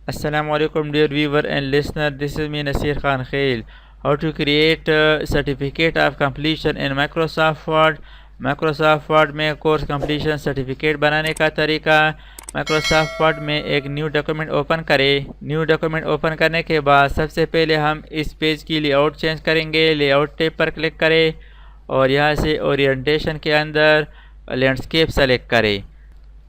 Assalamu alaikum dear viewer and listener, this is me Nasir Khan Khail. How to create a certificate of completion in Microsoft Word. Microsoft Word में course completion certificate बनाने का तरीका। Microsoft Word में एक new document open करें। New document open करने के बाद सबसे पहले हम इस पेज की लेआउट चेंज करेंगे। लेआउट टैब पर क्लिक करें और यहाँ से ओरिएंटेशन के अंदर लैंडस्केप सेलेक्ट करें।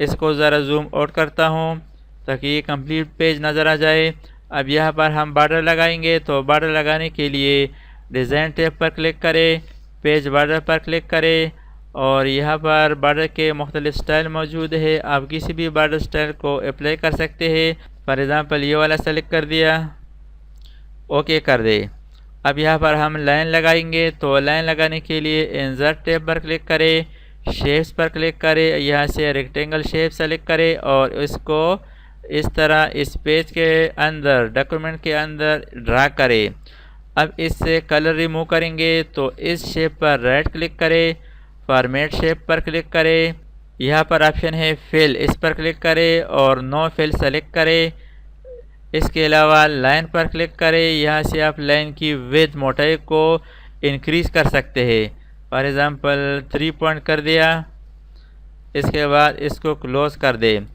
इसको ज़रा जूम आउट करता हूँ ताकि ये कंप्लीट पेज नज़र आ जाए। अब यहाँ पर हम बॉर्डर लगाएंगे, तो बॉर्डर लगाने के लिए डिज़ाइन टैब पर क्लिक करें, पेज बॉर्डर पर क्लिक करें और यहाँ पर बॉर्डर के मुख्तलिफ स्टाइल मौजूद है। आप किसी भी बॉर्डर स्टाइल को अप्लाई कर सकते हैं। फॉर एग्ज़ाम्पल ये वाला सेलेक्ट कर दिया, ओके कर दे। अब यहाँ पर हम लाइन लगाएंगे, तो लाइन लगाने के लिए इंसर्ट टैब पर क्लिक करें, शेप्स पर क्लिक करें, यहाँ से रेक्टेंगल शेप सेलेक्ट करें और इसको इस तरह इस पेज के अंदर डॉक्यूमेंट के अंदर ड्रा करें। अब इससे कलर रिमूव करेंगे, तो इस शेप पर राइट क्लिक करें, फॉर्मेट शेप पर क्लिक करें। यहाँ पर ऑप्शन है फिल, इस पर क्लिक करें और नो फिल सेलेक्ट करें। इसके अलावा लाइन पर क्लिक करें, यहाँ से आप लाइन की विड्थ मोटाई को इंक्रीज़ कर सकते हैं। फॉर एग्ज़ाम्पल 3 पॉइंट कर दिया। इसके बाद इसको क्लोज कर दें।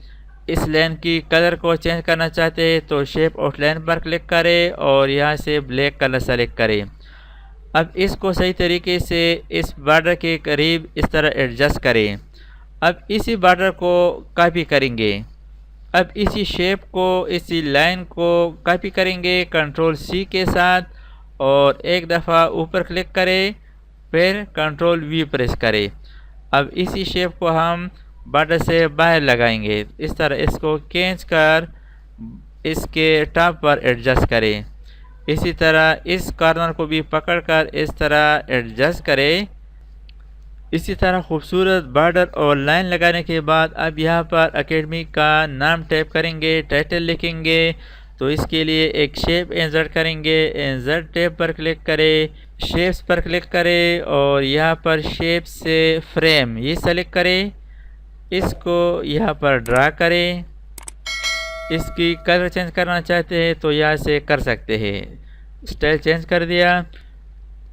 इस लाइन की कलर को चेंज करना चाहते हैं तो शेप आउटलाइन पर क्लिक करें और यहाँ से ब्लैक कलर सेलेक्ट करें। अब इसको सही तरीके से इस बॉर्डर के करीब इस तरह एडजस्ट करें। अब इसी बॉर्डर को कॉपी करेंगे। अब इसी शेप को, इसी लाइन को कॉपी करेंगे कंट्रोल सी के साथ और एक दफ़ा ऊपर क्लिक करें, फिर कंट्रोल वी प्रेस करें। अब इसी शेप को हम बॉर्डर से बाहर लगाएंगे। इस तरह इसको खींच कर इसके टॉप पर एडजस्ट करें। इसी तरह इस कॉर्नर को भी पकड़कर इस तरह एडजस्ट करें। इसी तरह खूबसूरत बॉर्डर और लाइन लगाने के बाद अब यहाँ पर एकेडमी का नाम टाइप करेंगे, टाइटल लिखेंगे। तो इसके लिए एक शेप इंसर्ट करेंगे, इंसर्ट टैब पर क्लिक करें, शेप्स पर क्लिक करें और यहाँ पर शेप से फ्रेम ये सेलेक्ट करें। इसको यहाँ पर ड्रा करें। इसकी कलर चेंज करना चाहते हैं तो यहाँ से कर सकते हैं। स्टाइल चेंज कर दिया।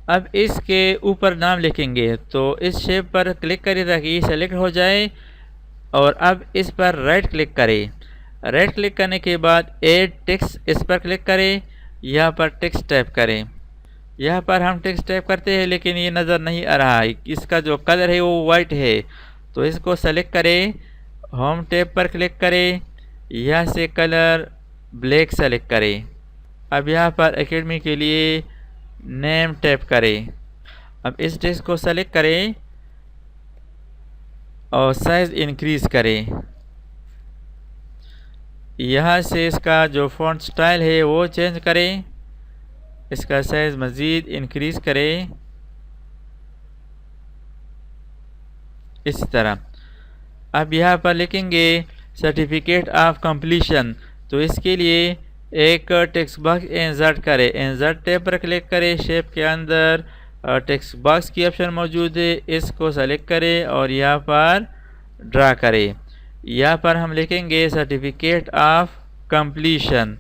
अब इसके ऊपर नाम लिखेंगे, तो इस शेप पर क्लिक करें ताकि ये सेलेक्ट हो जाए और अब इस पर राइट क्लिक करें। राइट क्लिक करने के बाद ऐड टेक्स्ट, इस पर क्लिक करें, यहाँ पर टेक्स्ट टाइप करें। यहाँ पर हम टेक्स्ट टाइप करते हैं लेकिन ये नज़र नहीं आ रहा है, इसका जो कलर है वो वाइट है। तो इसको सेलेक्ट करें, होम टैब पर क्लिक करें, यहाँ से कलर ब्लैक सेलेक्ट करें। अब यहाँ पर एकेडमी के लिए नेम टैप करें। अब इस टेक्स्ट को सेलेक्ट करें और साइज़ इंक्रीज़ करें। यहाँ से इसका जो फॉन्ट स्टाइल है वो चेंज करें, इसका साइज़ मज़ीद इंक्रीज़ करें। इस तरह अब यहाँ पर लिखेंगे सर्टिफिकेट ऑफ कंप्लीशन। तो इसके लिए एक टेक्स्ट बॉक्स इंसर्ट करें, इंसर्ट टैब पर क्लिक करें, शेप के अंदर टेक्स्ट बॉक्स की ऑप्शन मौजूद है, इसको सेलेक्ट करें और यहाँ पर ड्रा करें। यहाँ पर हम लिखेंगे सर्टिफिकेट ऑफ कंप्लीशन।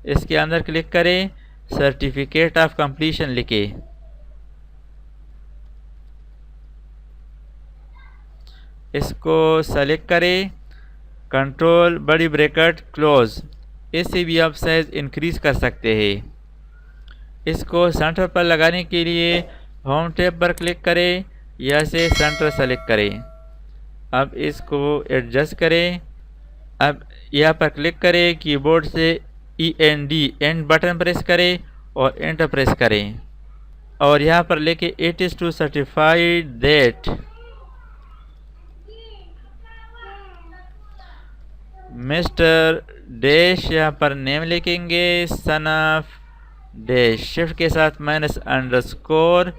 इसके अंदर क्लिक करें, सर्टिफिकेट ऑफ कंप्लीशन लिखें। इसको सेलेक्ट करें, कंट्रोल बड़ी ब्रैकेट क्लोज। इससे भी आप साइज़ इंक्रीज़ कर सकते हैं। इसको सेंटर पर लगाने के लिए होम टैब पर क्लिक करें, यहाँ से सेंटर सेलेक्ट करें। अब इसको एडजस्ट करें। अब यहाँ पर क्लिक करें, कीबोर्ड से एंड बटन प्रेस करें और एंटर प्रेस करें और यहाँ पर लेके it is to certified that mister dash, यहाँ पर नेम लिखेंगे, सन ऑफ डैश, शिफ्ट के साथ minus underscore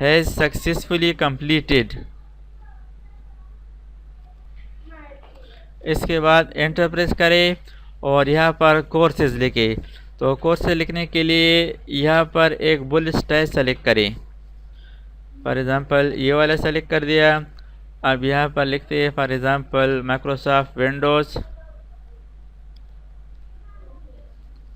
has successfully completed. इसके बाद एंटर प्रेस करें और यहाँ पर कोर्सेज लिखें। तो कोर्सेज लिखने के लिए यहाँ पर एक बुलेट स्टाइल सेलेक्ट करें। फॉर एग्ज़ाम्पल ये वाला सेलेक्ट कर दिया। अब यहाँ पर लिखते हैं फॉर एग्ज़ाम्पल माइक्रोसॉफ्ट विंडोज़